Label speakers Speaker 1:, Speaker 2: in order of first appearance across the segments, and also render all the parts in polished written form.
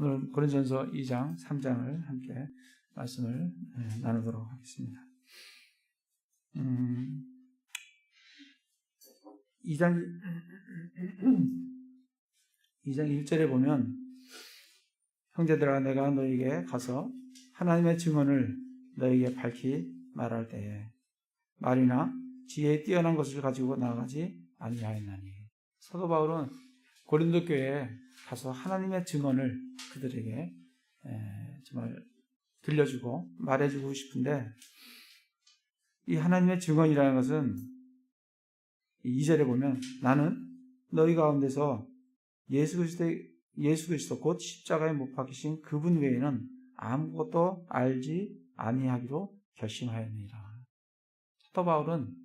Speaker 1: 오늘 고린도전서 2장, 3장을 함께 말씀을 나누도록 하겠습니다. 2장 1절에 보면 형제들아 내가 너에게 가서 하나님의 증언을 너에게 밝히 말할 때에 말이나 지혜에 뛰어난 것을 가지고 나아가지 아니하였나니. 사도 바울은 고린도 교회에 가서 하나님의 증언을 그들에게 정말 들려주고 말해주고 싶은데, 이 하나님의 증언이라는 것은 2절에 보면 나는 너희 가운데서 예수 그리스도 곧 십자가에 못 박히신 그분 외에는 아무것도 알지 아니하기로 결심하였느니라. 사도 바울은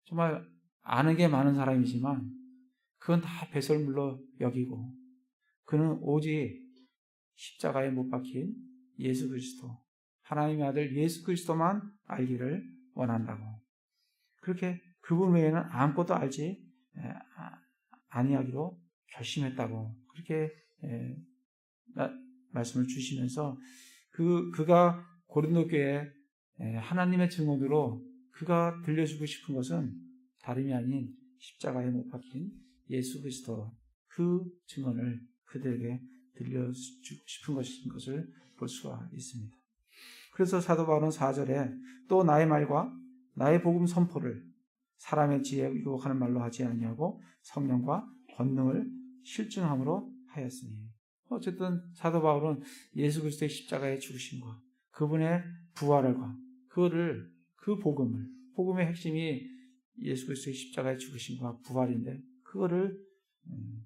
Speaker 1: 정말 아는 게 많은 사람이지만 그건 다 배설물로 여기고 그는 오직 십자가에 못 박힌 예수 그리스도, 하나님의 아들 예수 그리스도만 알기를 원한다고. 그렇게 그분 외에는 아무것도 알지 아니하기로 결심했다고 그렇게 말씀을 주시면서 그가 고린도 교회에 하나님의 증언으로 그가 들려주고 싶은 것은 다름이 아닌 십자가에 못 박힌 예수 그리스도, 그 증언을 그들에게 들려주고 싶은 것을 볼 수가 있습니다. 그래서 사도 바울은 4절에 또 나의 말과 나의 복음 선포를 사람의 지혜에 유혹하는 말로 하지 아니하고 성령과 권능을 실증함으로 하였으니. 어쨌든 사도 바울은 예수 그리스도의 십자가의 죽으심과 그분의 부활과 그 복음의 핵심이 예수 그리스도의 십자가의 죽으심과 부활인데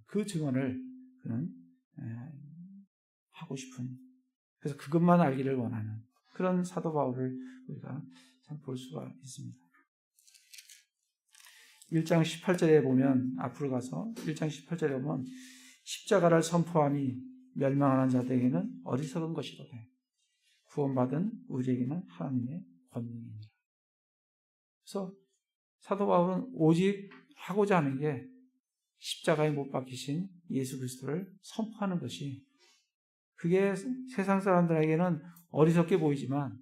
Speaker 1: 그 증언을 그는 하고 싶은, 그래서 그것만 알기를 원하는 그런 사도 바울을 우리가 참 볼 수가 있습니다. 1장 18절에 보면, 앞으로 가서 1장 18절에 보면 십자가를 선포함이 멸망하는 자들에게는 어리석은 것이로되 구원받은 우리에게는 하나님의 권능이니라. 그래서 사도 바울은 오직 하고자 하는 게 십자가에 못 박히신 예수 그리스도를 선포하는 것이, 그게 세상 사람들에게는 어리석게 보이지만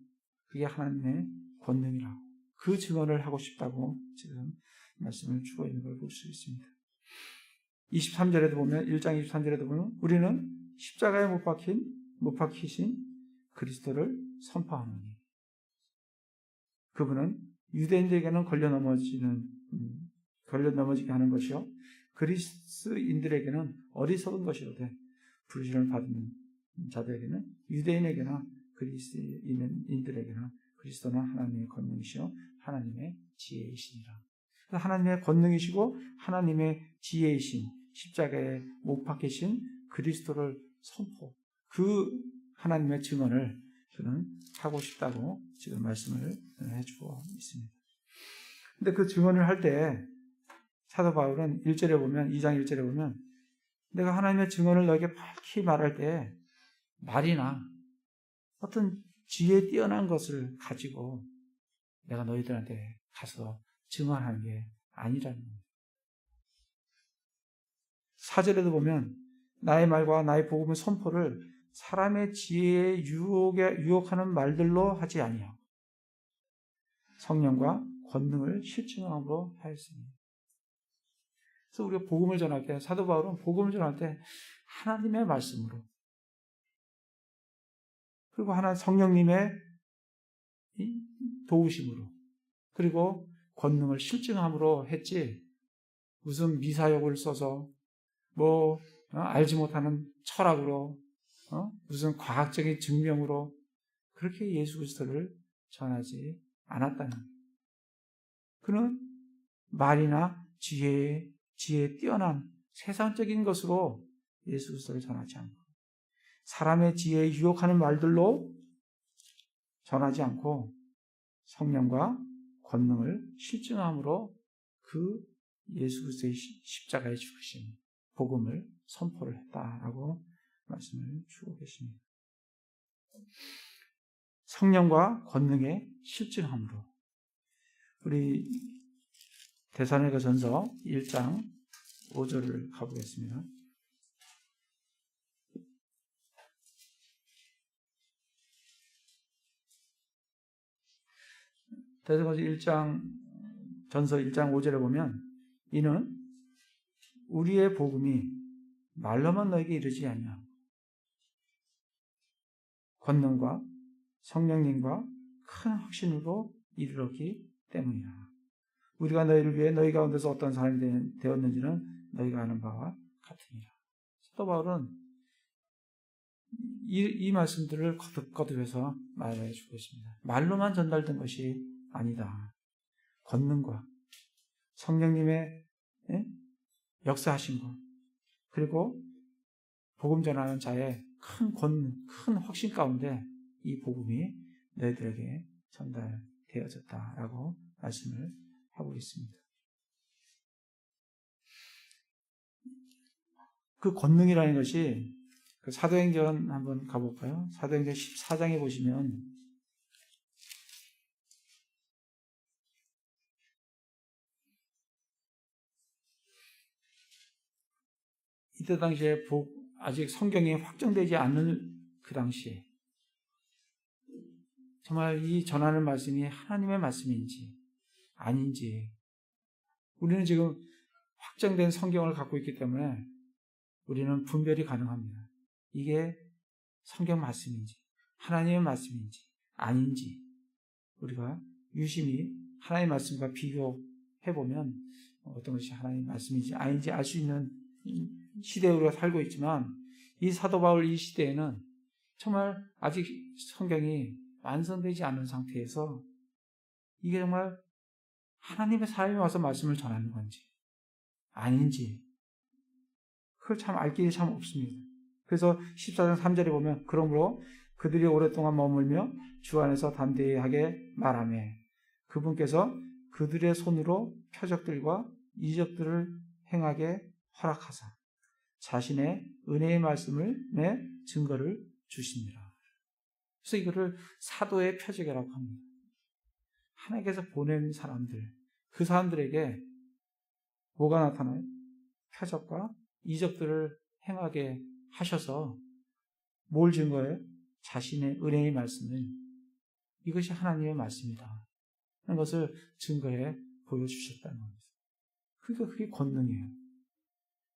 Speaker 1: 그게 하나님의 권능이라고, 그 증언을 하고 싶다고 지금 말씀을 주고 있는 걸 볼 수 있습니다. 23절에도 보면, 1장 23절에도 보면 우리는 십자가에 못 박히신 그리스도를 선포하노니. 그분은 유대인들에게는 걸려 넘어지게 하는 것이요 그리스인들에게는 어리석은 것이로되 부르심을 받는 자들에게는, 유대인에게나 그리스인들에게나 그리스도는 하나님의 권능이시요 하나님의 지혜이시니라. 하나님의 권능이시고 하나님의 지혜이신 십자가에 못 박히신 그리스도를 선포, 그 하나님의 증언을 저는 하고 싶다고 지금 말씀을 해주고 있습니다. 근데 그 증언을 할 때 사도 바울은 1절에 보면, 2장 1절에 보면 내가 하나님의 증언을 너에게 밝히 말할 때 말이나 어떤 지혜에 뛰어난 것을 가지고 내가 너희들한테 가서 증언하는 게 아니라는 겁니다. 4절에도 보면 나의 말과 나의 복음의 선포를 사람의 지혜에 유혹하는 말들로 하지 아니하고 성령과 권능을 실증함으로 하였습니다. 그래서 우리가 복음을 전할 때, 사도 바울은 복음을 전할 때 하나님의 말씀으로, 그리고 성령님의 도우심으로, 그리고 권능을 실증함으로 했지, 무슨 미사역을 써서 알지 못하는 철학으로 무슨 과학적인 증명으로 그렇게 예수 그리스도를 전하지 않았다는 거예요. 그는 말이나 지혜에 뛰어난 세상적인 것으로 예수 그리스도를 전하지 않고 사람의 지혜에 유혹하는 말들로 전하지 않고 성령과 권능을 실증함으로 그 예수 그리스도의 십자가에 죽으신 복음을 선포를 했다라고 말씀을 주고 계십니다. 성령과 권능의 실증함으로. 우리 데살로니가전서 1장 5절을 가보겠습니다. 대사전서 1장 전서 1장 5절에 보면 이는 우리의 복음이 말로만 너에게 이르지 아니하고 권능과 성령님과 큰 확신으로 이르렀기 때문이라. 우리가 너희를 위해 너희 가운데서 어떤 사람이 되었는지는 너희가 아는 바와 같으니라. 사도 바울은 이 말씀들을 거듭거듭해서 말해 주고 있습니다. 말로만 전달된 것이 아니다. 권능과 성령님의 역사하신 것, 그리고 복음 전하는 자의 큰 권능, 큰 확신 가운데 이 복음이 너희들에게 전달되어졌다라고 말씀을 하고 있습니다. 그 권능이라는 것이 그 사도행전 한번 가볼까요? 사도행전 14장에 보시면 이때 당시에 아직 성경이 확정되지 않는 그 당시에 정말 이 전하는 말씀이 하나님의 말씀인지 아닌지 우리는 지금 확정된 성경을 갖고 있기 때문에 우리는 분별이 가능합니다. 이게 성경 말씀인지 하나님의 말씀인지 아닌지 우리가 유심히 하나님의 말씀과 비교해보면 어떤 것이 하나님의 말씀인지 아닌지 알 수 있는 시대에 우리가 살고 있지만 이 사도 바울 이 시대에는 정말 아직 성경이 완성되지 않은 상태에서 이게 정말 하나님의 사람이 와서 말씀을 전하는 건지 아닌지 그걸 참 알 길이 참 없습니다. 그래서 14장 3절에 보면 그러므로 그들이 오랫동안 머물며 주 안에서 담대히 하게 말하며 그분께서 그들의 손으로 표적들과 이적들을 행하게 허락하사 자신의 은혜의 말씀을 내 증거를 주십니다. 그래서 이거를 사도의 표적이라고 합니다. 하나님께서 보낸 사람들, 그 사람들에게 뭐가 나타나요? 표적과 이적들을 행하게 하셔서 뭘 증거해요? 자신의 은혜의 말씀을 이것이 하나님의 말씀이다 하는 것을 증거해 보여주셨다는 겁니다. 그러니까 그게 권능이에요.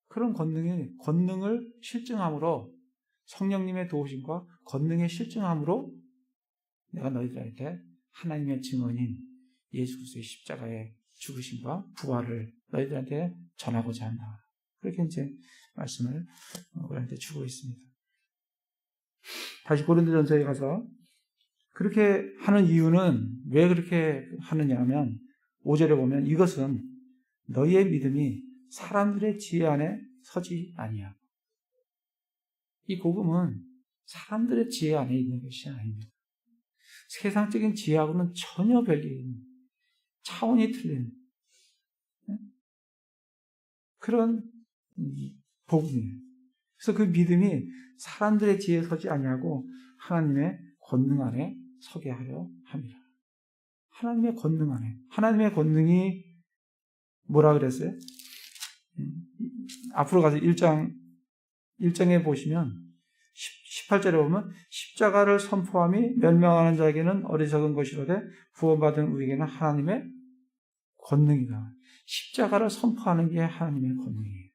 Speaker 1: 그런 권능을 실증함으로 성령님의 도우심과 권능의 실증함으로 내가 너희들한테 하나님의 증언인 예수 그리스도의 십자가의 죽으심과 부활을 너희들한테 전하고자 한다. 그렇게 이제 말씀을 우리한테 주고 있습니다. 다시 고린도전서에 가서 그렇게 하는 이유는 왜 그렇게 하느냐 하면 5절에 보면 이것은 너희의 믿음이 사람들의 지혜 안에 서지 아니하고 이 복음은 사람들의 지혜 안에 있는 것이 아닙니다. 세상적인 지혜하고는 전혀 별개인 차원이 틀린 그런 복음이에요. 그래서 그 믿음이 사람들의 지혜에 서지 아니하고 하나님의 권능 안에 서게 하려 합니다. 하나님의 권능 안에. 하나님의 권능이 뭐라 그랬어요? 앞으로 가서 1장에 보시면 18절에 보면 십자가를 선포함이 멸망하는 자에게는 어리석은 것이로되 구원받은 우리에게는 하나님의 권능이다. 십자가를 선포하는 게 하나님의 권능이에요.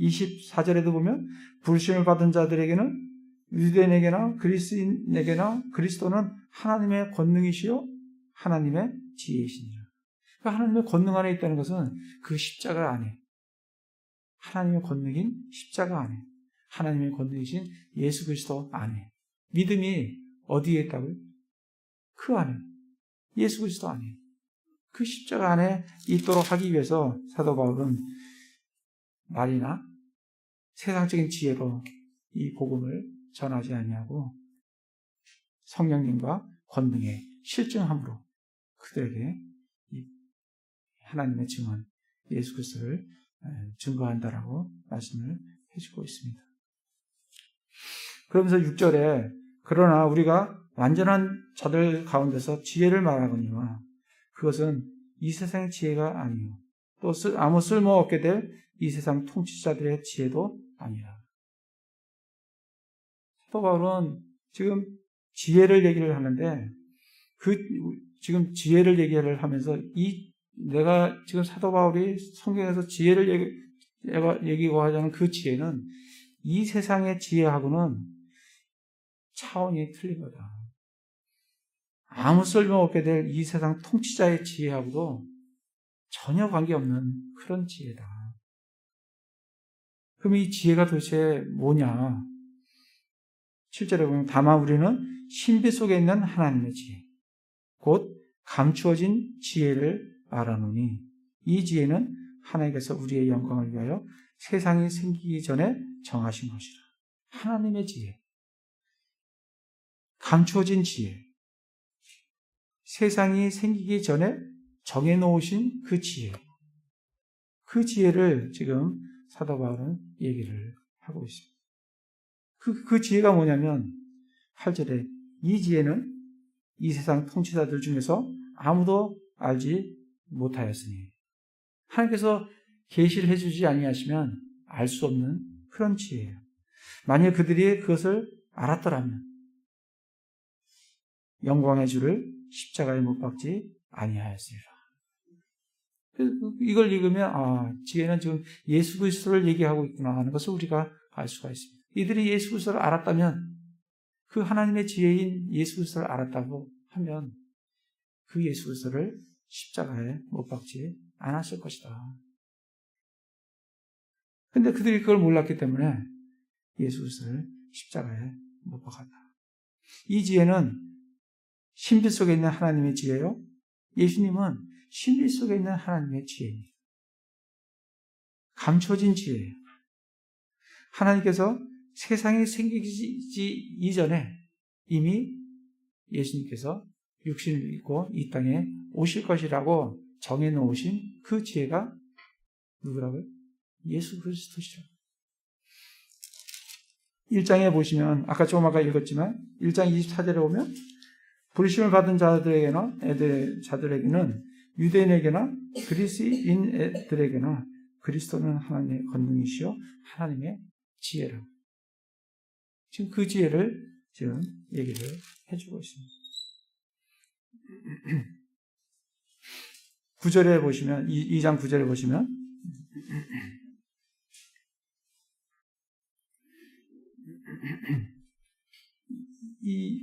Speaker 1: 24절에도 보면 불신을 받은 자들에게는 유대인에게나 그리스인에게나 그리스도는 하나님의 권능이시요 하나님의 지혜이시니라. 그러니까 하나님의 권능 안에 있다는 것은 그 십자가 안에 하나님의 권능인 십자가 안에 하나님의 권능이신 예수 그리스도 안에 믿음이 어디에 있다고요? 그 안에 예수 그리스도 안에 그 십자가 안에 있도록 하기 위해서 사도 바울은 말이나 세상적인 지혜로 이 복음을 전하지 아니하고 성령님과 권능의 실증함으로 그들에게 이 하나님의 증언 예수 그리스도를 증거한다라고 말씀을 해주고 있습니다. 그러면서 6절에 그러나 우리가 완전한 자들 가운데서 지혜를 말하거니와 그것은 이 세상의 지혜가 아니요 또 아무 쓸모없게 될 이 세상 통치자들의 지혜도 아니라. 사도 바울은 지금 지혜를 얘기를 하는데 그 지금 지혜를 얘기를 하면서 내가 지금 사도 바울이 성경에서 지혜를 얘기하자는 그 지혜는 이 세상의 지혜하고는 차원이 틀린 거다. 아무 쓸모없게 될 이 세상 통치자의 지혜하고도 전혀 관계없는 그런 지혜다. 그럼 이 지혜가 도대체 뭐냐? 7절에 보면 다만 우리는 신비 속에 있는 하나님의 지혜, 곧 감추어진 지혜를 말하노니 이 지혜는 하나님께서 우리의 영광을 위하여 세상이 생기기 전에 정하신 것이라. 하나님의 지혜, 감추어진 지혜, 세상이 생기기 전에 정해놓으신 그 지혜, 그 지혜를 지금 사도 바울은 얘기를 하고 있습니다. 그 지혜가 뭐냐면 8절에 이 지혜는 이 세상 통치자들 중에서 아무도 알지 못하였으니, 하나님께서 계시를 해주지 아니하시면 알 수 없는 그런 지혜예요. 만일 그들이 그것을 알았더라면 영광의 주를 십자가에 못 박지 아니하였으리라. 이걸 읽으면 지혜는 지금 예수 그리스도를 얘기하고 있구나 하는 것을 우리가 알 수가 있습니다. 이들이 예수 그리스도를 알았다면, 그 하나님의 지혜인 예수 그리스도를 알았다고 하면 그 예수 그리스도를 십자가에 못 박지 않았을 것이다. 근데 그들이 그걸 몰랐기 때문에 예수 그리스도를 십자가에 못 박았다. 이 지혜는 신비 속에 있는 하나님의 지혜요, 예수님은 신비 속에 있는 하나님의 지혜입니다. 감춰진 지혜예요. 하나님께서 세상이 생기기 이전에 이미 예수님께서 육신을 입고 이 땅에 오실 것이라고 정해놓으신 그 지혜가 누구라고요? 예수 그리스도시죠. 1장에 보시면, 아까 조금 읽었지만 1장 24절에 보면 부르심을 받은 자들에게는 유대인에게나 그리스인들에게나 그리스도는 하나님의 권능이시요 하나님의 지혜라. 지금 그 지혜를 지금 얘기를 해주고 있습니다. 9절에 보시면, 2장 9절에 보시면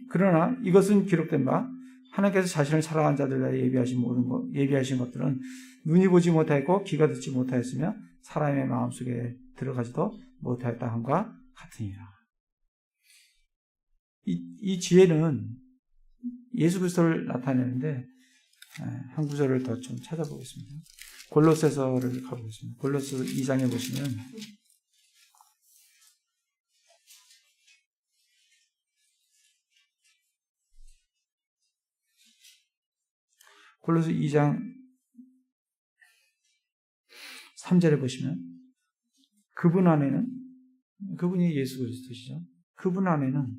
Speaker 1: 그러나 이것은 기록된 바 하나님께서 자신을 사랑한 자들과 예비하신 것들은 눈이 보지 못하였고 귀가 듣지 못하였으며 사람의 마음속에 들어가지도 못하였다 함과 같으니라. 이 지혜는 예수 그리스도를 나타내는데, 한 구절을 더 좀 찾아보겠습니다. 골로새서를 가보겠습니다. 골로새 2장에 보시면 골로새 2장 3절에 보시면 그분 안에는, 그분이 예수 그리스도시죠. 그분 안에는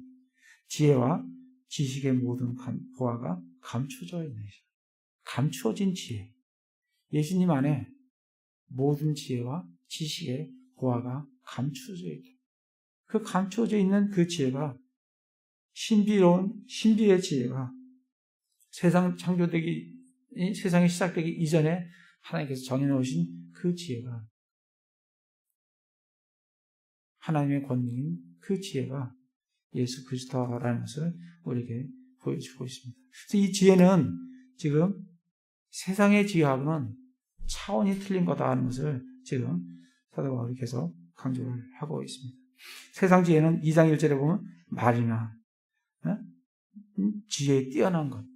Speaker 1: 지혜와 지식의 모든 보화가 감춰져 있는, 감춰진 지혜. 예수님 안에 모든 지혜와 지식의 보화가 감춰져 있다. 그 감춰져 있는 그 지혜가, 신비의 지혜가 세상이 시작되기 이전에 하나님께서 정해놓으신 그 지혜가, 하나님의 권능인 그 지혜가 예수 그리스도라는 것을 우리에게 보여주고 있습니다. 그래서 이 지혜는 지금 세상의 지혜하고는 차원이 틀린 거다 하는 것을 지금 사도 바울이 계속 강조를 하고 있습니다. 세상 지혜는 2장 1절에 보면 말이나 지혜에 뛰어난 것,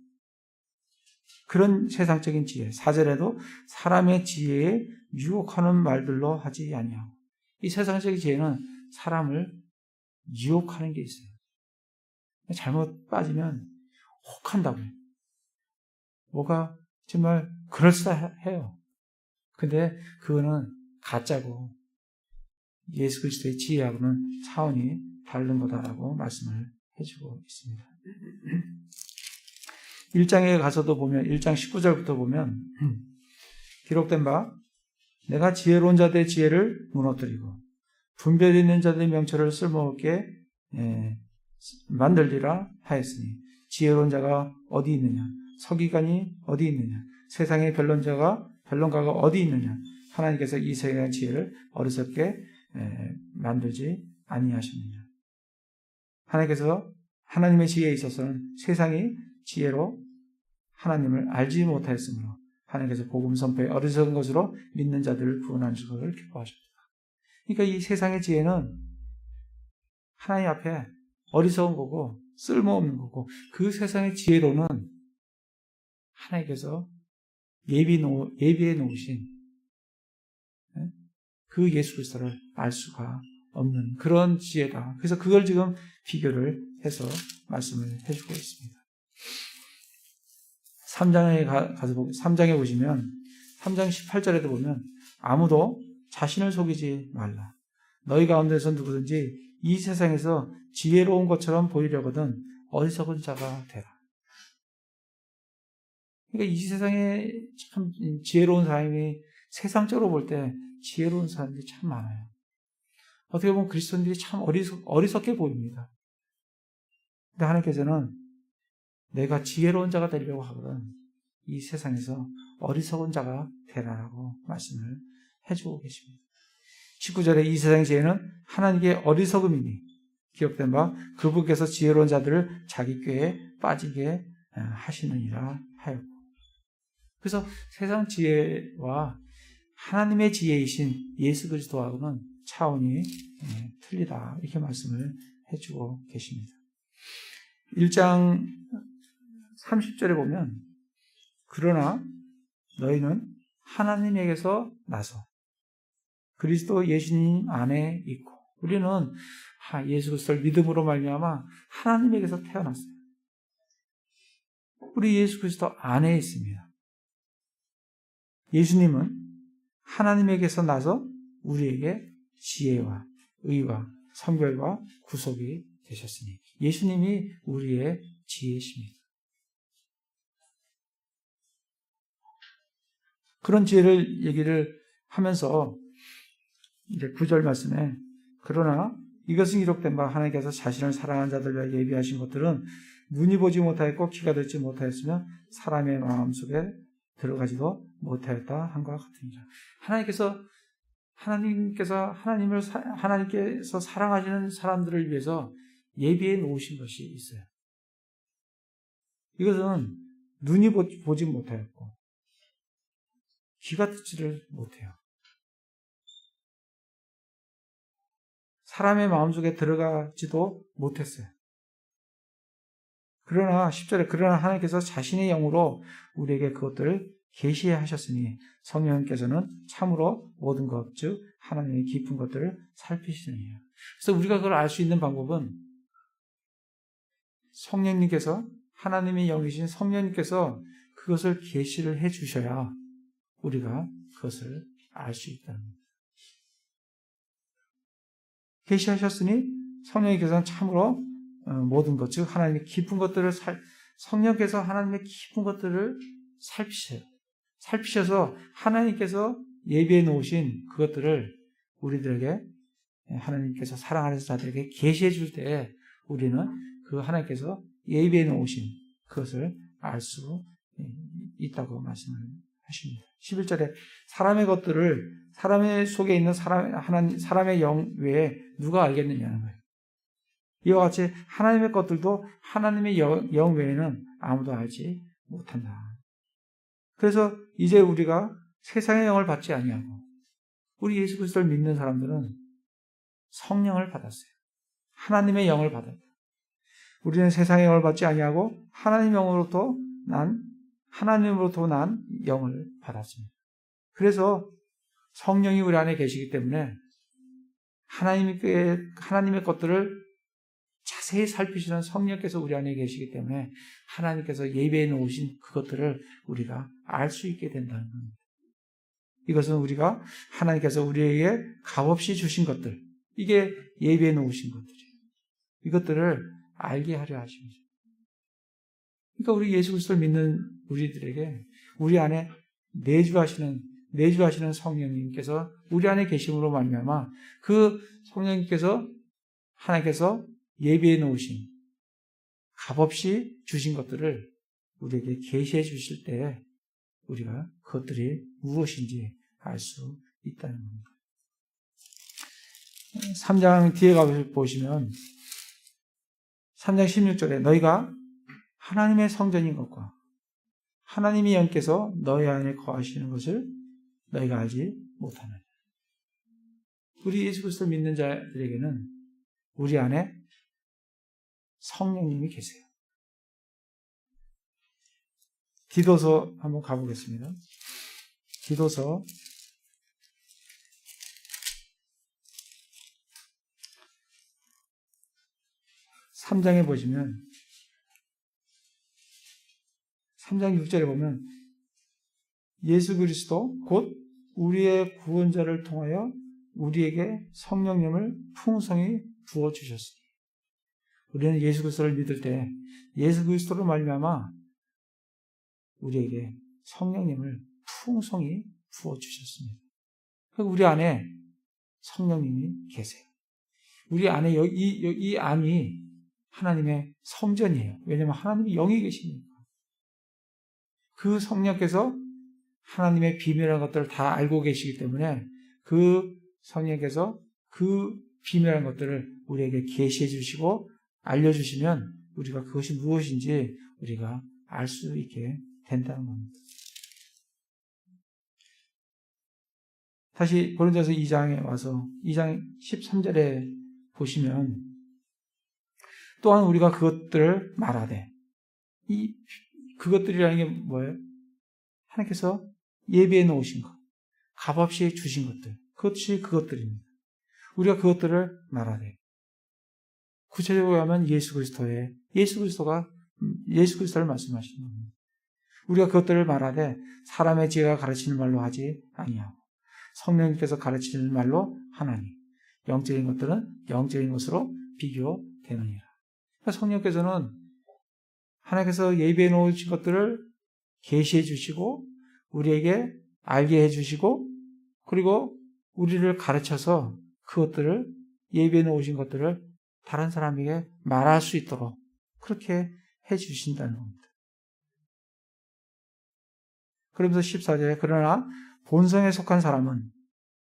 Speaker 1: 그런 세상적인 지혜. 4절에도 사람의 지혜에 유혹하는 말들로 하지 아니하고, 이 세상적인 지혜는 사람을 유혹하는 게 있어요. 잘못 빠지면 혹한다고요. 뭐가 정말 그럴싸해요. 근데 그거는 가짜고 예수 그리스도의 지혜하고는 차원이 다른 거다라고 말씀을 해주고 있습니다. 1장에 가서도 보면, 1장 19절부터 보면 기록된 바 내가 지혜로운 자들의 지혜를 무너뜨리고 분별 있는 자들의 명철을 쓸모없게 만들리라 하였으니 지혜로운 자가 어디 있느냐? 서기관이 어디 있느냐? 세상의 변론가가 어디 있느냐? 하나님께서 이 세상의 지혜를 어리석게 만들지 아니하셨느냐? 하나님께서 하나님의 지혜에 있어서는 세상이 지혜로 하나님을 알지 못하였으므로 하나님께서 복음 선포에 어리석은 것으로 믿는 자들을 구원하는 것을 기뻐하셨다. 그러니까 이 세상의 지혜는 하나님 앞에 어리석은 거고 쓸모없는 거고, 그 세상의 지혜로는 하나님께서 예비해 놓으신 그 예수 그리스도를 알 수가 없는 그런 지혜다. 그래서 그걸 지금 비교를 해서 말씀을 해주고 있습니다. 3장에 보시면 3장 18절에도 보면 아무도 자신을 속이지 말라. 너희 가운데서 누구든지 이 세상에서 지혜로운 것처럼 보이려거든 어리석은 자가 되라. 그러니까 이 세상에 참 지혜로운 사람이, 세상적으로 볼 때 지혜로운 사람들이 참 많아요. 어떻게 보면 그리스도인들이 참 어리석게 보입니다. 근데 하나님께서는 내가 지혜로운 자가 되려고 하거든 이 세상에서 어리석은 자가 되라라고 말씀을 해주고 계십니다. 19절에 이 세상의 지혜는 하나님께 어리석음이니 기록된 바 그분께서 지혜로운 자들을 자기 꾀에 빠지게 하시느니라 하였고, 그래서 세상 지혜와 하나님의 지혜이신 예수 그리스도하고는 차원이 틀리다, 이렇게 말씀을 해주고 계십니다. 1장 30절에 보면 그러나 너희는 하나님에게서 나서 그리스도 예수님 안에 있고, 우리는 예수 그리스도를 믿음으로 말미암아 하나님에게서 태어났어요. 우리 예수 그리스도 안에 있습니다. 예수님은 하나님에게서 나서 우리에게 지혜와 의와 성결과 구속이 되셨으니 예수님이 우리의 지혜이십니다. 그런 지혜를 얘기를 하면서 이제 9절 말씀에 그러나 이것은 기록된 바 하나님께서 자신을 사랑하는 자들 위하여 예비하신 것들은 눈이 보지 못하였고 귀가 듣지 못하였으며 사람의 마음속에 들어가지도 못하였다 한과 같으니라. 하나님께서 사랑하시는 사람들을 위해서 예비해 놓으신 것이 있어요. 이것은 눈이 보지 못하였고 귀가 듣지를 못해요. 사람의 마음속에 들어가지도 못했어요. 그러나 10절에 그러나 하나님께서 자신의 영으로 우리에게 그것들을 계시하셨으니 성령께서는 참으로 모든 것 즉 하나님의 깊은 것들을 살피시느니라. 그래서 우리가 그걸 알 수 있는 방법은 성령님께서, 하나님의 영이신 성령님께서 그것을 계시를 해 주셔야 우리가 그것을 알 수 있다는 겁니다. 계시하셨으니 성령님께서는 참으로 모든 것, 즉 하나님의 깊은 것들을 성령께서 하나님의 깊은 것들을 살피셔요. 살피셔서 하나님께서 예비해 놓으신 그것들을 우리들에게, 하나님께서 사랑하는 자들에게 계시해 줄 때 우리는 그 하나님께서 예비해 놓으신 그것을 알 수 있다고 말씀을 하십니다. 11절에 사람의 것들을 사람의 속에 있는 사람의 영 외에 누가 알겠느냐는 거예요. 이와 같이 하나님의 것들도 하나님의 영 외에는 아무도 알지 못한다. 그래서 이제 우리가 세상의 영을 받지 아니하고 우리 예수 그리스도를 믿는 사람들은 성령을 받았어요. 하나님의 영을 받았다. 우리는 세상의 영을 받지 아니하고 하나님으로부터 난 영을 받았습니다. 그래서 성령이 우리 안에 계시기 때문에 하나님의 것들을 자세히 살피시는 성령께서 우리 안에 계시기 때문에 하나님께서 예배해 놓으신 그것들을 우리가 알 수 있게 된다는 겁니다. 이것은 우리가 하나님께서 우리에게 값없이 주신 것들, 이게 예배해 놓으신 것들이에요. 이것들을 알게 하려 하십니다. 그러니까 우리 예수 그리스도를 믿는 우리들에게 우리 안에 내주하시는 성령님께서 우리 안에 계심으로 말미암아 그 성령님께서 하나님께서 예비해 놓으신 값없이 주신 것들을 우리에게 계시해 주실 때 우리가 그것들이 무엇인지 알 수 있다는 겁니다. 3장 뒤에 가보시면 3장 16절에 너희가 하나님의 성전인 것과 하나님이 영께서 너희 안에 거하시는 것을 너희가 알지 못하느냐. 우리 예수 그리스도 믿는 자들에게는 우리 안에 성령님이 계세요. 디도서 한번 가보겠습니다. 디도서 3장에 보시면 3장 6절에 보면 예수 그리스도 곧 우리의 구원자를 통하여 우리에게 성령님을 풍성히 부어주셨으니 우리는 예수 그리스도를 믿을 때 예수 그리스도로 말미암아 우리에게 성령님을 풍성히 부어주셨습니다. 우리 안에 성령님이 계세요. 우리 안에 이 안이 하나님의 성전이에요. 왜냐하면 하나님이 영이 계시니까. 그 성령께서 하나님의 비밀한 것들을 다 알고 계시기 때문에 그 성령께서 그 비밀한 것들을 우리에게 계시해 주시고 알려주시면 우리가 그것이 무엇인지 우리가 알 수 있게 된다는 겁니다. 다시 고린도서 2장에 와서 2장 13절에 보시면 또한 우리가 그것들을 말하되 그것들이라는 게 뭐예요? 하나님께서 예비해 놓으신 것, 값없이 주신 것들, 그것이 그것들입니다. 우리가 그것들을 말하되 구체적으로 하면 예수 그리스도를 말씀하시는 겁니다. 우리가 그것들을 말하되 사람의 지혜가 가르치는 말로 하지 아니하고 성령님께서 가르치는 말로 하나니 영적인 것들은 영적인 것으로 비교되느니라. 그러니까 성령께서는 하나님께서 예비해 놓으신 것들을 계시해 주시고 우리에게 알게 해 주시고 그리고 우리를 가르쳐서 그것들을 예비해 놓으신 것들을 다른 사람에게 말할 수 있도록 그렇게 해 주신다는 겁니다. 그러면서 14절에 그러나 본성에 속한 사람은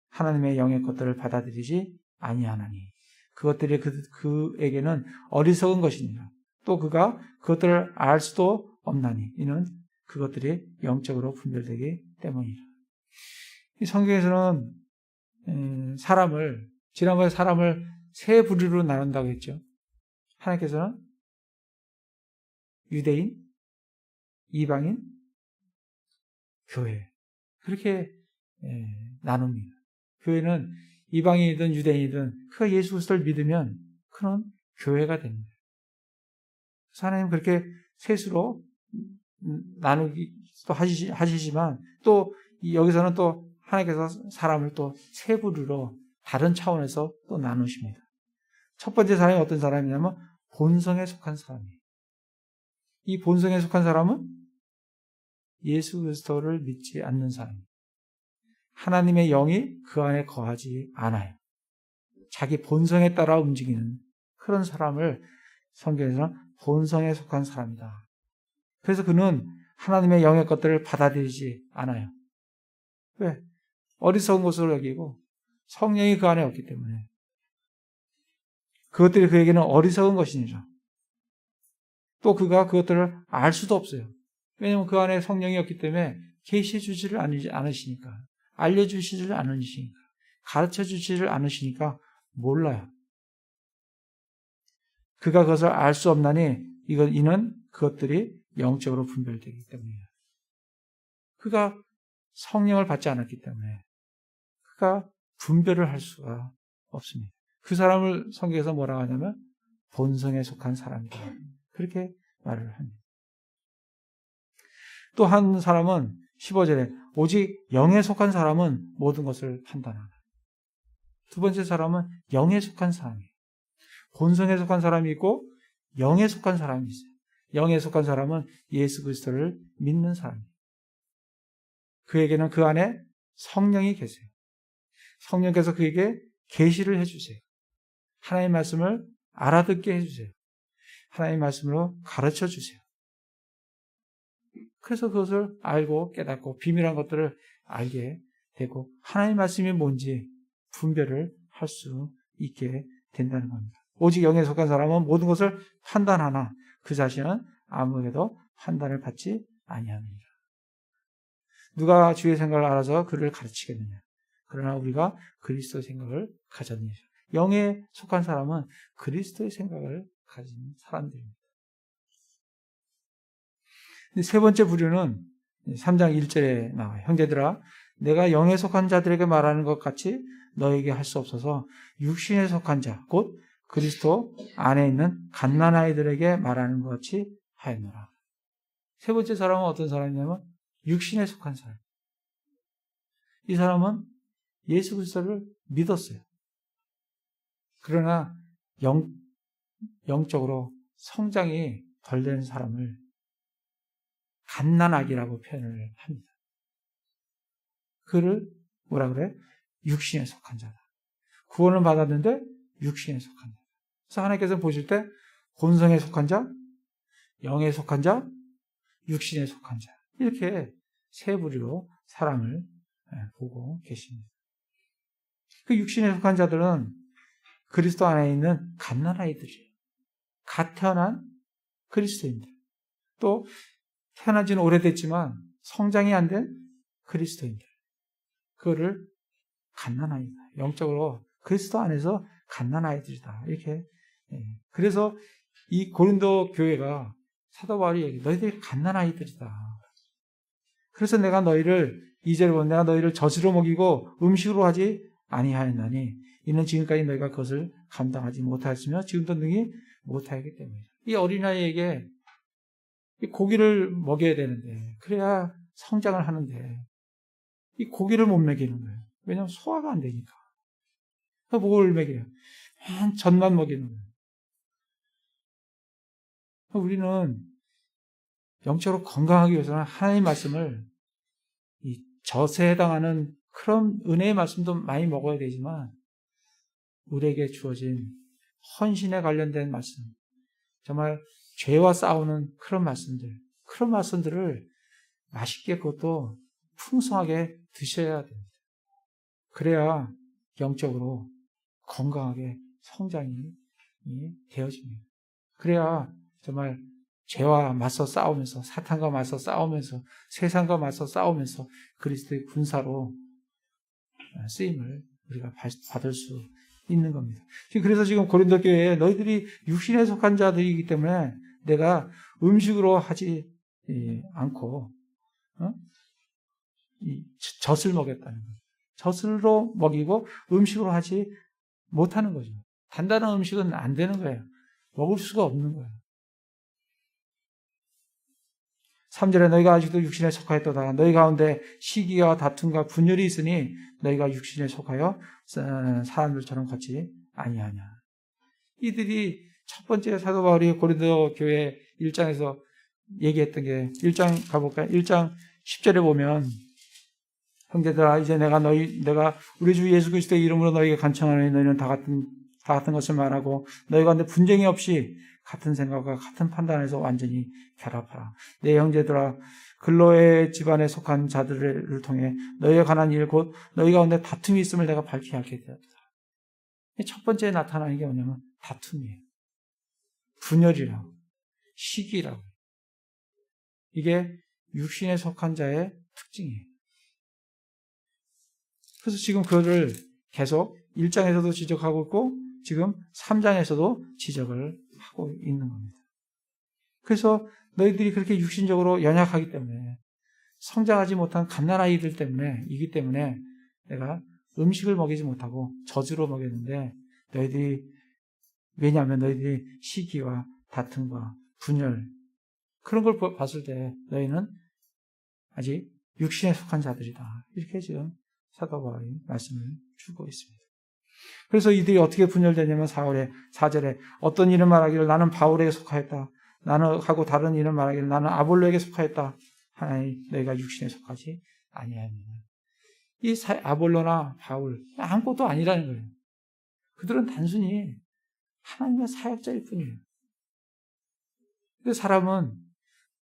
Speaker 1: 하나님의 영의 것들을 받아들이지 아니하나니 그것들이 그에게는 어리석은 것이니라. 또 그가 그것들을 알 수도 없나니 이는 그것들이 영적으로 분별되기 때문이라. 이 성경에서는 지난번에 사람을 세 부류로 나눈다고 했죠. 하나님께서는 유대인, 이방인, 교회 그렇게 나눕니다. 교회는 이방인이든 유대인이든 그가 예수 그리스도를 믿으면 그는 교회가 됩니다. 하나님 그렇게 셋으로 나누기도 하시지만 또 여기서는 또 하나님께서 사람을 또 세 부류로 다른 차원에서 또 나누십니다. 첫 번째 사람이 어떤 사람이냐면 본성에 속한 사람이에요. 이 본성에 속한 사람은 예수 그리스도를 믿지 않는 사람입니다. 하나님의 영이 그 안에 거하지 않아요. 자기 본성에 따라 움직이는 그런 사람을 성경에서는 본성에 속한 사람이다. 그래서 그는 하나님의 영의 것들을 받아들이지 않아요. 왜? 어리석은 것으로 여기고 성령이 그 안에 없기 때문에 그것들이 그에게는 어리석은 것이니라. 또 그가 그것들을 알 수도 없어요. 왜냐하면 그 안에 성령이 없기 때문에 계시해 주지를 않으시니까, 알려주시지를 않으시니까, 가르쳐 주지를 않으시니까 몰라요. 그가 그것을 알 수 없나니 이는 그것들이 영적으로 분별되기 때문이에요. 그가 성령을 받지 않았기 때문에 그가 분별을 할 수가 없습니다. 그 사람을 성경에서 뭐라고 하냐면 본성에 속한 사람이다. 그렇게 말을 합니다. 또 한 사람은 15절에 오직 영에 속한 사람은 모든 것을 판단하라. 두 번째 사람은 영에 속한 사람이에요. 본성에 속한 사람이 있고 영에 속한 사람이 있어요. 영에 속한 사람은 예수 그리스도를 믿는 사람이에요. 그에게는 그 안에 성령이 계세요. 성령께서 그에게 계시를 해주세요. 하나님의 말씀을 알아듣게 해주세요. 하나님의 말씀으로 가르쳐 주세요. 그래서 그것을 알고 깨닫고 비밀한 것들을 알게 되고 하나님의 말씀이 뭔지 분별을 할 수 있게 된다는 겁니다. 오직 영에 속한 사람은 모든 것을 판단하나 그 자신은 아무에게도 판단을 받지 아니하느니라. 누가 주의 생각을 알아서 그를 가르치겠느냐. 그러나 우리가 그리스도의 생각을 가졌느냐. 영에 속한 사람은 그리스도의 생각을 가진 사람들입니다. 세 번째 부류는 3장 1절에 나와요. 형제들아, 내가 영에 속한 자들에게 말하는 것 같이 너에게 할 수 없어서 육신에 속한 자, 곧 그리스도 안에 있는 갓난아이들에게 말하는 것 같이 하였노라. 세 번째 사람은 어떤 사람이냐면 육신에 속한 사람. 이 사람은 예수 그리스도를 믿었어요. 그러나 영적으로 성장이 덜 된 사람을 갓난아기라고 표현을 합니다. 그를 뭐라 그래? 육신에 속한 자다. 구원을 받았는데 육신에 속한 자. 그래서 하나님께서 보실 때 본성에 속한 자, 영에 속한 자, 육신에 속한 자. 이렇게 세 부류로 사람을 보고 계십니다. 그 육신에 속한 자들은 그리스도 안에 있는 갓난아이들이에요. 갓 태어난 그리스도인들. 또 태어난 지는 오래됐지만 성장이 안 된 그리스도인들. 그거를 갓난아이다. 영적으로 그리스도 안에서 갓난아이들이다. 이렇게. 그래서 이 고린도 교회가 사도 바울이 얘기해. 너희들이 갓난아이들이다. 그래서 내가 너희를 2절에 보면 내가 너희를 젖으로 먹이고 음식으로 하지 아니하였나니 이는 지금까지 너희가 그것을 감당하지 못하였으며 지금도 능히 못하였기 때문이다. 이 어린아이에게 고기를 먹여야 되는데 그래야 성장을 하는데 이 고기를 못 먹이는 거예요. 왜냐하면 소화가 안 되니까. 뭘 먹여요? 젖만 먹이는 거예요. 우리는 영적으로 건강하기 위해서는 하나님의 말씀을 이 젖에 해당하는 그런 은혜의 말씀도 많이 먹어야 되지만 우리에게 주어진 헌신에 관련된 말씀, 정말 죄와 싸우는 그런 말씀들을 맛있게 그것도 풍성하게 드셔야 됩니다. 그래야 영적으로 건강하게 성장이 되어집니다. 그래야 정말 죄와 맞서 싸우면서 사탄과 맞서 싸우면서 세상과 맞서 싸우면서 그리스도의 군사로 쓰임을 우리가 받을 수 있는 겁니다. 그래서 지금 고린도 교회에 너희들이 육신에 속한 자들이기 때문에 내가 음식으로 하지 않고 이 젖을 먹였다는 거예요. 젖으로 먹이고 음식으로 하지 못하는 거죠. 단단한 음식은 안 되는 거예요. 먹을 수가 없는 거예요. 3절에 너희가 아직도 육신에 속하였도다. 너희 가운데 시기와 다툼과 분열이 있으니 너희가 육신에 속하여 사람들처럼 걷지 아니하냐. 이들이 첫 번째 사도 바울이 고린도 교회 1장에서 얘기했던 게 1장 가볼까요? 1장 10절에 보면 형제들아 이제 내가 우리 주 예수 그리스도의 이름으로 너희에게 간청하노니 너희는 다 같은 것을 말하고 너희 가운데 분쟁이 없이 같은 생각과 같은 판단에서 완전히 결합하라. 내 형제들아 글로의 집안에 속한 자들을 통해 너희에 관한 일 곧 너희 가운데 다툼이 있음을 내가 밝히 알게 되었다. 첫 번째 나타나는 게 뭐냐면 다툼이에요. 분열이라고 시기라고. 이게 육신에 속한 자의 특징이에요. 그래서 지금 그거를 계속 1장에서도 지적하고 있고 지금 3장에서도 지적을 하고 있는 겁니다. 그래서 너희들이 그렇게 육신적으로 연약하기 때문에 성장하지 못한 갓난아이들 때문이기 때문에 내가 음식을 먹이지 못하고 젖으로 먹였는데 왜냐하면 너희들이 시기와 다툼과 분열 그런 걸 봤을 때 너희는 아직 육신에 속한 자들이다. 이렇게 지금 사도 바울이 말씀을 주고 있습니다. 그래서 이들이 어떻게 분열되냐면 4절에 어떤 이는 말하기를 나는 바울에게 속하였다. 나는 하고 다른 이는 말하기를 나는 아볼로에게 속하였다. 하나님 너희가 육신에 속하지 아니하느냐. 이 아볼로나 바울 아무것도 아니라는 거예요. 그들은 단순히 하나님의 사역자일 뿐이에요. 근데 사람은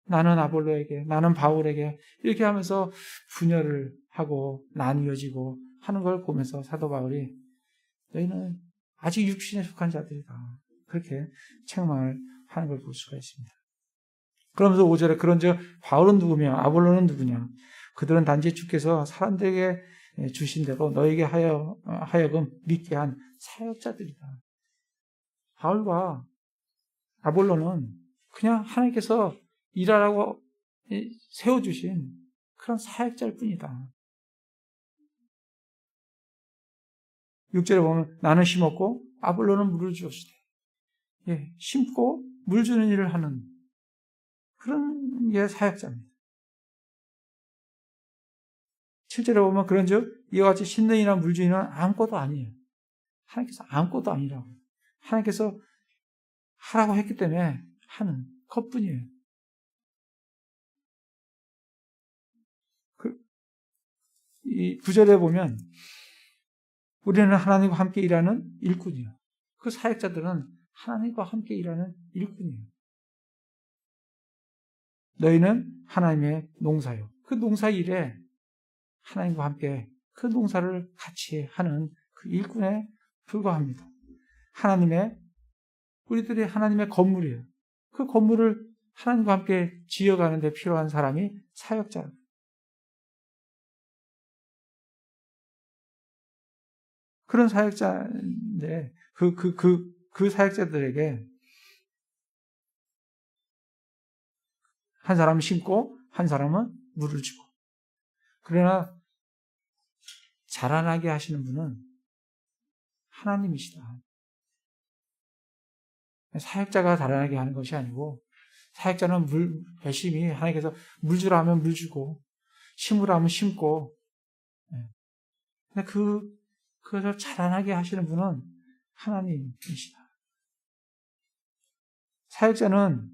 Speaker 1: 나는 아볼로에게, 나는 바울에게 이렇게 하면서 분열을 하고 나뉘어지고 하는 걸 보면서 사도 바울이 너희는 아직 육신에 속한 자들이다. 그렇게 책망을 하는 걸 볼 수가 있습니다. 그러면서 5절에 그런즉 바울은 누구며 아볼로는 누구냐? 그들은 단지 주께서 사람들에게 주신 대로 너에게 하여금 믿게 한 사역자들이다. 바울과 아볼로는 그냥 하나님께서 일하라고 세워주신 그런 사역자일 뿐이다. 6절에 보면 나는 심었고 아볼로는 물을 주었으되, 심고 물 주는 일을 하는 그런 게 사역자입니다. 7절에 보면 그런즉 이와 같이 심는 이나 물 주는 이는 아무것도 아니에요. 하나님께서 아무것도 아니라고. 하나님께서 하라고 했기 때문에 하는 것뿐이에요. 이 9절에 보면 우리는 하나님과 함께 일하는 일꾼이에요. 그 사역자들은 하나님과 함께 일하는 일꾼이에요. 너희는 하나님의 농사요. 그 농사 일에 하나님과 함께 그 농사를 같이 하는 그 일꾼에 불과합니다. 우리들이 하나님의 건물이에요. 그 건물을 하나님과 함께 지어가는 데 필요한 사람이 사역자예요. 그런 사역자인데, 그 사역자들에게 한 사람은 심고, 한 사람은 물을 주고. 그러나, 자라나게 하시는 분은 하나님이시다. 사역자가 자라나게 하는 것이 아니고, 사역자는 열심히 하나님께서 물 주라 하면 물 주고, 심으라 하면 심고, 근데 그것을 자라나게 하시는 분은 하나님이시다. 사역자는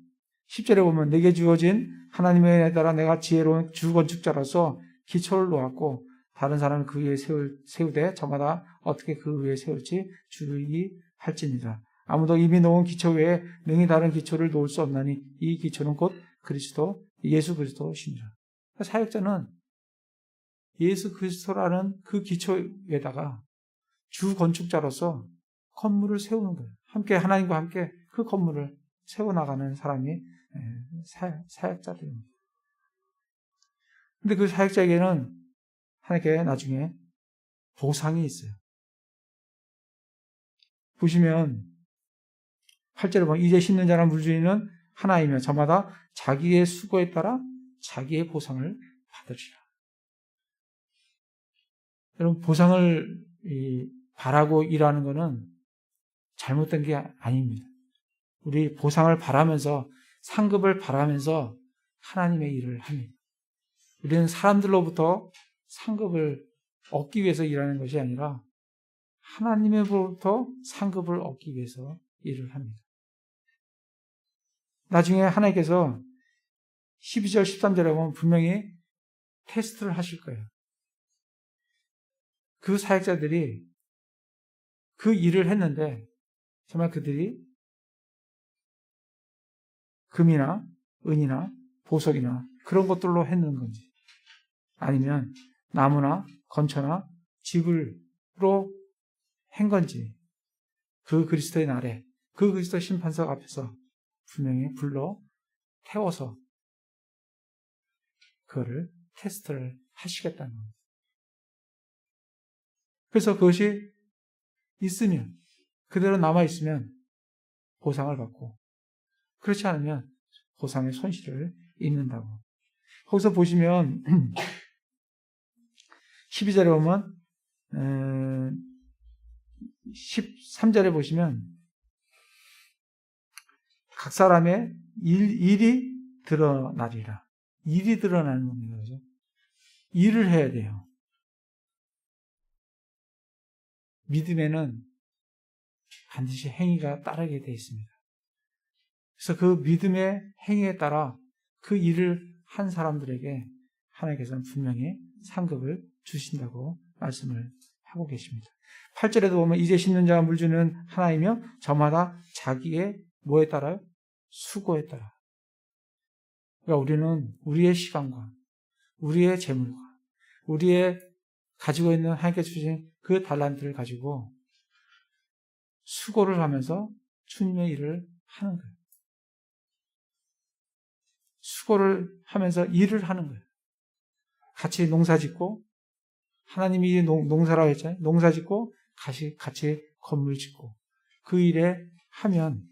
Speaker 1: 10절에 보면 내게 주어진 하나님의 은혜에 따라 내가 지혜로운 주건축자로서 기초를 놓았고 다른 사람을 그 위에 세우되 저마다 어떻게 그 위에 세울지 주의할지니라. 아무도 이미 놓은 기초 외에 능히 다른 기초를 놓을 수 없나니 이 기초는 곧 예수 그리스도시니라. 사역자는 예수 그리스도라는 그 기초에다가 주 건축자로서 건물을 세우는 거예요. 함께 하나님과 함께 그 건물을 세워나가는 사람이 사역자들입니다. 근데 그 사역자에게는 하나님께 나중에 보상이 있어요. 보시면 8절에 보면 이제 심는 자나 물주인은 하나이며 저마다 자기의 수고에 따라 자기의 보상을 받으리라. 여러분, 보상을 바라고 일하는 것은 잘못된 게 아닙니다. 우리 보상을 바라면서 상급을 바라면서 하나님의 일을 합니다. 우리는 사람들로부터 상급을 얻기 위해서 일하는 것이 아니라 하나님으로부터 상급을 얻기 위해서 일을 합니다. 나중에 하나님께서 12절, 13절에 보면 분명히 테스트를 하실 거예요. 그 사역자들이 그 일을 했는데 정말 그들이 금이나 은이나 보석이나 그런 것들로 했는 건지 아니면 나무나 건초나 집으로 한 건지 그 그리스도의 날에 그 그리스도 심판석 앞에서 분명히 불러 태워서 그거를 테스트를 하시겠다는 겁니다. 그래서 그것이 있으면 그대로 남아있으면 보상을 받고 그렇지 않으면 보상의 손실을 입는다고. 거기서 보시면 12절에 보면 13절에 보시면 각 사람의 일이 드러나리라. 일이 드러나는 겁니다. 그죠? 일을 해야 돼요. 믿음에는 반드시 행위가 따르게 되어 있습니다. 그래서 그 믿음의 행위에 따라 그 일을 한 사람들에게 하나님께서는 분명히 상급을 주신다고 말씀을 하고 계십니다. 8절에도 보면 이제 심는 자가 물 주는 하나이며 저마다 자기의 뭐에 따라요? 수고에 따라. 그러니까 우리는 우리의 시간과 우리의 재물과 우리의 가지고 있는 하나님께 주신 그 달란트를 가지고 수고를 하면서 주님의 일을 하는 거예요. 수고를 하면서 일을 하는 거예요. 같이 농사 짓고, 하나님이 농사라고 했잖아요. 농사 짓고, 같이 건물 짓고, 그 일에 하면,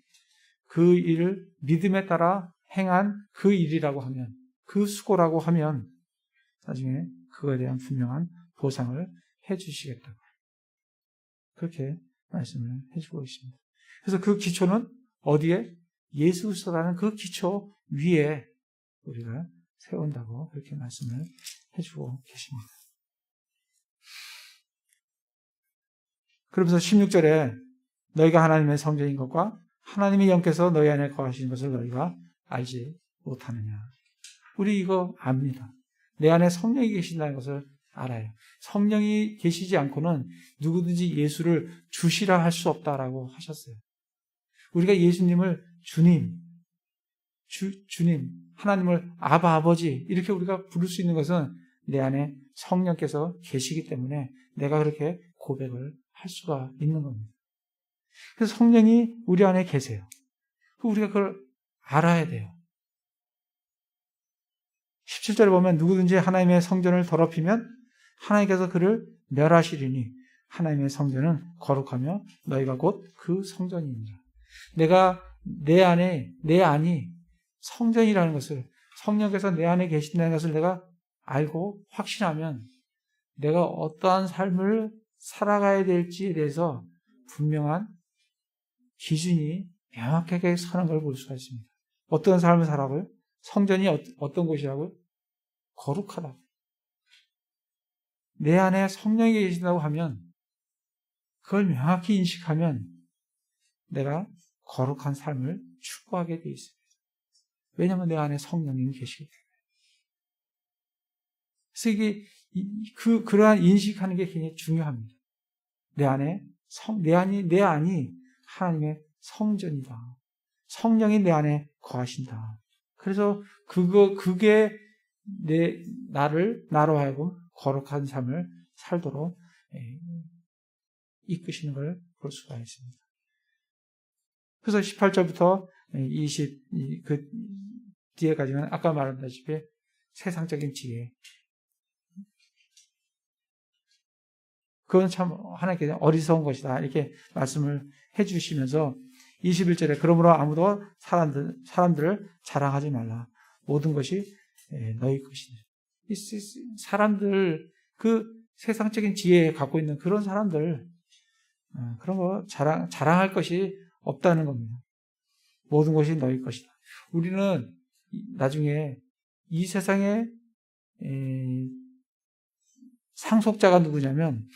Speaker 1: 그 일을 믿음에 따라 행한 그 일이라고 하면, 그 수고라고 하면, 나중에 그거에 대한 분명한 보상을 해주시겠다고. 그렇게 말씀을 해주고 있습니다. 그래서 그 기초는 어디에? 예수 그리스도라는 그 기초 위에 우리가 세운다고 그렇게 말씀을 해주고 계십니다. 그러면서 16절에 너희가 하나님의 성전인 것과 하나님이 영께서 너희 안에 거하시는 것을 너희가 알지 못하느냐. 우리 이거 압니다. 내 안에 성령이 계신다는 것을 알아요. 성령이 계시지 않고는 누구든지 예수를 주시라 할 수 없다라고 하셨어요. 우리가 예수님을 주님, 주님, 하나님을 아바 아버지 이렇게 우리가 부를 수 있는 것은 내 안에 성령께서 계시기 때문에 내가 그렇게 고백을 할 수가 있는 겁니다. 그래서 성령이 우리 안에 계세요. 우리가 그걸 알아야 돼요. 17절에 보면 누구든지 하나님의 성전을 더럽히면 하나님께서 그를 멸하시리니 하나님의 성전은 거룩하며 너희가 곧 그 성전이니라. 내가 내 안이 성전이라는 것을, 성령께서 내 안에 계신다는 것을 내가 알고 확신하면 내가 어떠한 삶을 살아가야 될지에 대해서 분명한 기준이 명확하게 서는 걸 볼 수가 있습니다. 어떤 삶을 살아고요? 성전이 어떤 곳이라고요? 거룩하다. 내 안에 성령이 계신다고 하면 그걸 명확히 인식하면 내가 거룩한 삶을 추구하게 되어 있습니다. 왜냐하면 내 안에 성령님이 계시기 때문에. 그래서 그러한 인식하는 게 굉장히 중요합니다. 내 안이 하나님의 성전이다. 성령이 내 안에 거하신다. 그래서 그게 나로 하여금 거룩한 삶을 살도록 이끄시는 걸 볼 수가 있습니다. 그래서 18절부터 그 뒤에까지는 아까 말한다시피 세상적인 지혜. 그건 참 하나님께서 어리석은 것이다. 이렇게 말씀을 해주시면서 21절에 그러므로 아무도 사람들을 자랑하지 말라. 모든 것이 너희 것이니. 사람들, 그 세상적인 지혜에 갖고 있는 그런 사람들, 그런 거 자랑할 것이 없다는 겁니다. 모든 것이 너희 것이다. 우리는 나중에 이 세상에 상속자가 누구냐면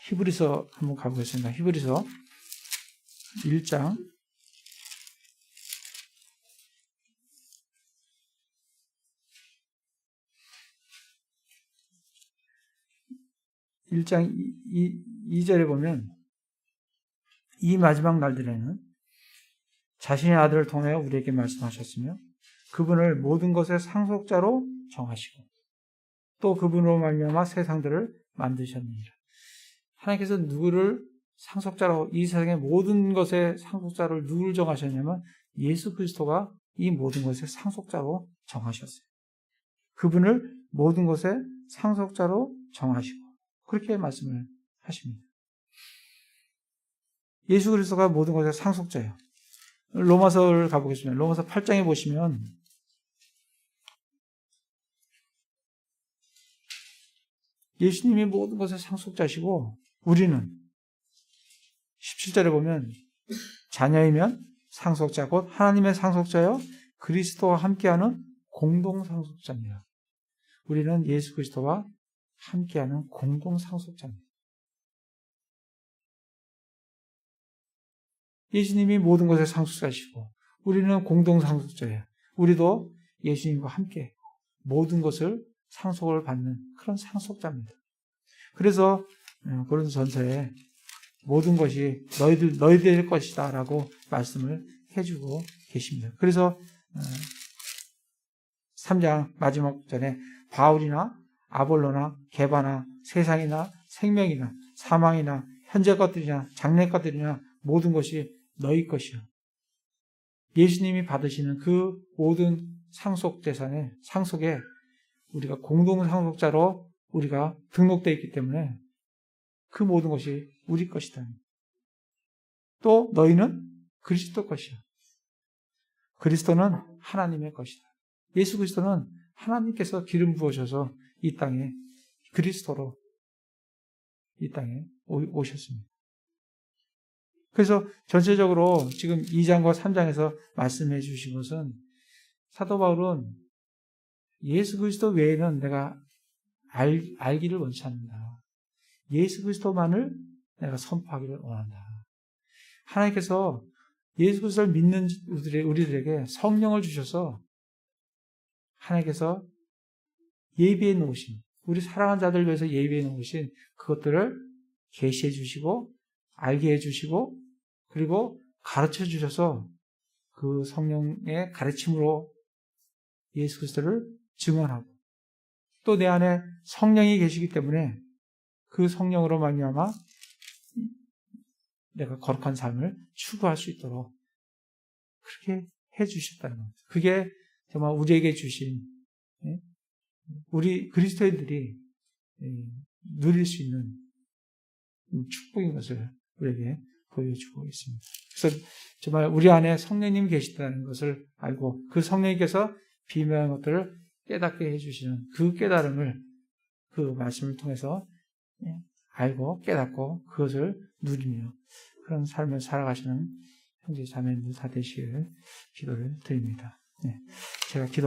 Speaker 1: 히브리서 한번 가보겠습니다. 히브리서 1장 2절에 보면 이 마지막 날들에는 자신의 아들을 통하여 우리에게 말씀하셨으며 그분을 모든 것의 상속자로 정하시고 또 그분으로 말미암아 세상들을 만드셨느니라. 하나님께서 누구를 상속자로, 이 세상의 모든 것의 상속자를 누구를 정하셨냐면 예수 그리스도가 이 모든 것의 상속자로 정하셨어요. 그분을 모든 것의 상속자로 정하시고 그렇게 말씀을 하십니다. 예수 그리스도가 모든 것의 상속자예요. 로마서를 가보겠습니다. 로마서 8장에 보시면 예수님이 모든 것의 상속자시고 우리는 17절에 보면 자녀이면 상속자 곧 하나님의 상속자여 그리스도와 함께하는 공동 상속자입니다. 우리는 예수 그리스도와 함께하는 공동 상속자입니다. 예수님이 모든 것의 상속자시고 우리는 공동 상속자예요. 우리도 예수님과 함께 모든 것을 상속을 받는 그런 상속자입니다. 그래서 고린도전서에 모든 것이 너희들의 것이다 라고 말씀을 해주고 계십니다. 그래서 3장 마지막 전에 바울이나 아볼로나 게바나 세상이나 생명이나 사망이나 현재 것들이나 장래 것들이나 모든 것이 너희 것이요. 예수님이 받으시는 그 모든 상속에 우리가 공동 상속자로 우리가 등록되어 있기 때문에 그 모든 것이 우리 것이다. 또 너희는 그리스도 것이요. 그리스도는 하나님의 것이다. 예수 그리스도는 하나님께서 기름 부으셔서 이 땅에 그리스도로 이 땅에 오셨습니다. 그래서 전체적으로 지금 2장과 3장에서 말씀해 주신 것은 사도 바울은 예수 그리스도 외에는 내가 알기를 원치 않는다. 예수 그리스도만을 내가 선포하기를 원한다. 하나님께서 예수 그리스도를 믿는 우리들에게 성령을 주셔서 하나님께서 예비해 놓으신, 우리 사랑하는 자들 위해서 예비해 놓으신 그것들을 계시해 주시고 알게 해 주시고 그리고 가르쳐 주셔서 그 성령의 가르침으로 예수 그리스도를 증언하고 또 내 안에 성령이 계시기 때문에 그 성령으로 말미암아 내가 거룩한 삶을 추구할 수 있도록 그렇게 해 주셨다는 겁니다. 그게 정말 우리에게 주신 우리 그리스도인들이 누릴 수 있는 축복인 것을 우리에게 보여주고 있습니다. 그래서 정말 우리 안에 성령님 계시다는 것을 알고 그 성령님께서 비밀한 것들을 깨닫게 해주시는 그 깨달음을 그 말씀을 통해서 알고 깨닫고 그것을 누리며 그런 삶을 살아가시는 형제 자매님들 다 되시기를 기도를 드립니다. 제가 기도